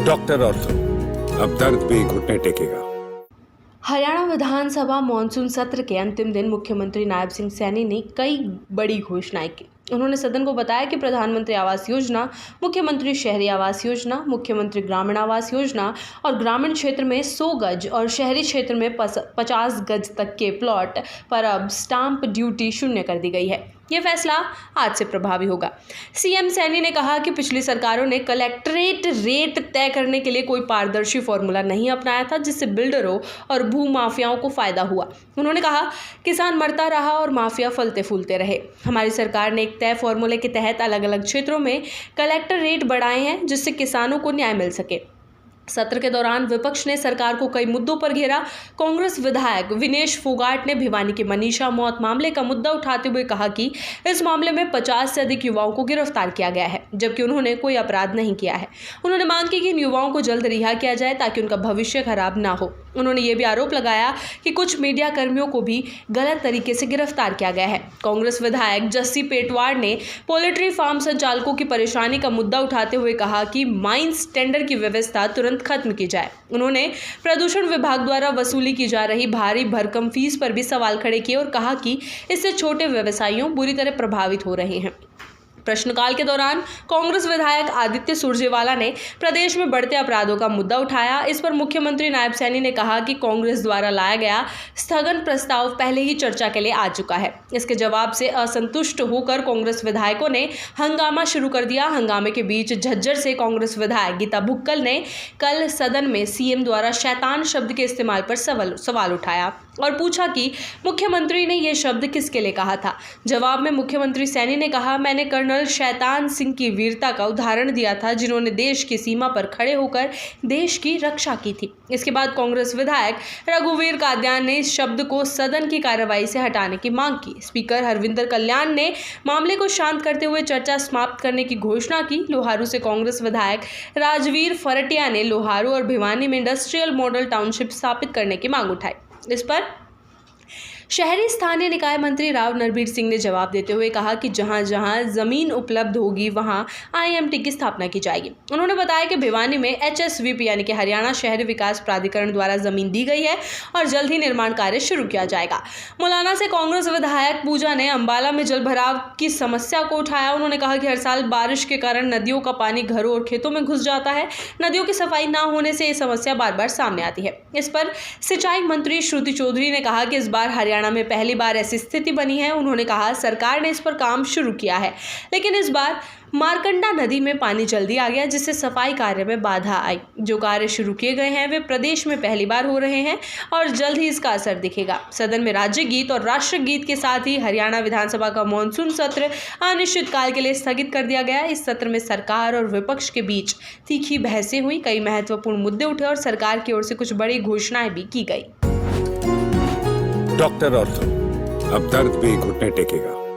Doctor ortho, अब दर्द भी घुटने टेकेगा। हरियाणा विधानसभा मॉनसून सत्र के अंतिम दिन मुख्यमंत्री नायब सिंह सैनी ने कई बड़ी घोषणाएं की। उन्होंने सदन को बताया कि प्रधानमंत्री आवास योजना, मुख्यमंत्री शहरी आवास योजना, मुख्यमंत्री ग्रामीण आवास योजना और ग्रामीण क्षेत्र में 100 गज और शहरी क्षेत्र में 50 गज तक के प्लॉट पर अब स्टाम्प ड्यूटी शून्य कर दी गई है। ये फैसला आज से प्रभावी होगा। सीएम सैनी ने कहा कि पिछली सरकारों ने कलेक्ट्रेट रेट तय करने के लिए कोई पारदर्शी फॉर्मूला नहीं अपनाया था, जिससे बिल्डरों और भू माफियाओं को फायदा हुआ। उन्होंने कहा, किसान मरता रहा और माफिया फलते फूलते रहे। हमारी सरकार ने एक तय फॉर्मूले के तहत अलग अलग क्षेत्रों में कलेक्टर रेट बढ़ाए हैं, जिससे किसानों को न्याय मिल सके। सत्र के दौरान विपक्ष ने सरकार को कई मुद्दों पर घेरा। कांग्रेस विधायक विनेश फोगाट ने भिवानी के मनीषा मौत मामले का मुद्दा उठाते हुए कहा कि इस मामले में 50 से अधिक युवाओं को गिरफ्तार किया गया है, जबकि उन्होंने कोई अपराध नहीं किया है। उन्होंने मांग की कि इन युवाओं को जल्द रिहा किया जाए ताकि उनका भविष्य खराब ना हो। उन्होंने ये भी आरोप लगाया कि कुछ मीडिया कर्मियों को भी गलत तरीके से गिरफ्तार किया गया है। कांग्रेस विधायक जस्सी पेटवाड़ ने पोल्ट्री फार्म संचालकों की परेशानी का मुद्दा उठाते हुए कहा कि माइंस टेंडर की व्यवस्था तुरंत खत्म की जाए। उन्होंने प्रदूषण विभाग द्वारा वसूली की जा रही भारी भरकम फीस पर भी सवाल खड़े किए और कहा कि इससे छोटे व्यवसायियों बुरी तरह प्रभावित हो रहे हैं। प्रश्नकाल के दौरान कांग्रेस विधायक आदित्य सुरजेवाला ने प्रदेश में बढ़ते अपराधों का मुद्दा उठाया। इस पर मुख्यमंत्री नायब सैनी ने कहा कि कांग्रेस द्वारा लाया गया स्थगन प्रस्ताव पहले ही चर्चा के लिए आ चुका है। इसके जवाब से असंतुष्ट होकर कांग्रेस विधायकों ने हंगामा शुरू कर दिया। हंगामे के बीच झज्जर से कांग्रेस विधायक गीता भुक्कल ने कल सदन में सीएम द्वारा शैतान शब्द के इस्तेमाल पर सवाल उठाया और पूछा कि मुख्यमंत्री ने यह शब्द किसके लिए कहा था। जवाब में मुख्यमंत्री सैनी ने कहा, मैंने कर्नल शैतान सिंह की वीरता का उदाहरण दिया था, जिन्होंने देश की सीमा पर खड़े होकर देश की रक्षा की थी। इसके बाद कांग्रेस विधायक रघुवीर काद्यान ने इस शब्द को सदन की कार्यवाही से हटाने की मांग की। स्पीकर हरविंदर कल्याण ने मामले को शांत करते हुए चर्चा समाप्त करने की घोषणा की। लोहारू से कांग्रेस विधायक राजवीर फरटिया ने लोहारू और भिवानी में इंडस्ट्रियल मॉडल टाउनशिप स्थापित करने की मांग उठाई। इस पर शहरी स्थानीय निकाय मंत्री राव नरबीर सिंह ने जवाब देते हुए कहा कि जहां जहां जमीन उपलब्ध होगी वहां आईएमटी की स्थापना की जाएगी। उन्होंने बताया कि भिवानी में एचएसवीपी यानी कि हरियाणा शहरी विकास प्राधिकरण द्वारा जमीन दी गई है और जल्द ही निर्माण कार्य शुरू किया जाएगा। मुलाना से कांग्रेस विधायक पूजा ने अंबाला में जल भराव की समस्या को उठाया। उन्होंने कहा कि हर साल बारिश के कारण नदियों का पानी घरों और खेतों में घुस जाता है। नदियों की सफाई न होने से ये समस्या बार बार सामने आती है। इस पर सिंचाई मंत्री श्रुति चौधरी ने कहा कि इस बार हरियाणा में पहली बार ऐसी स्थिति बनी है। उन्होंने कहा, सरकार ने इस पर काम शुरू किया है, लेकिन इस बार मारकंडा नदी में पानी जल्दी आ गया, जिससे सफाई कार्य में बाधा आई। जो कार्य शुरू किए गए हैं वे प्रदेश में पहली बार हो रहे हैं और जल्द ही इसका असर दिखेगा। सदन में राज्य गीत और राष्ट्र गीत के साथ ही हरियाणा विधानसभा का मॉनसून सत्र अनिश्चितकाल के लिए स्थगित कर दिया गया। इस सत्र में सरकार और विपक्ष के बीच तीखी बहसें हुई, कई महत्वपूर्ण मुद्दे उठे और सरकार की ओर से कुछ बड़ी घोषणाएं भी की गई। डॉक्टर ऑर्थो, अब दर्द भी घुटने टेकेगा।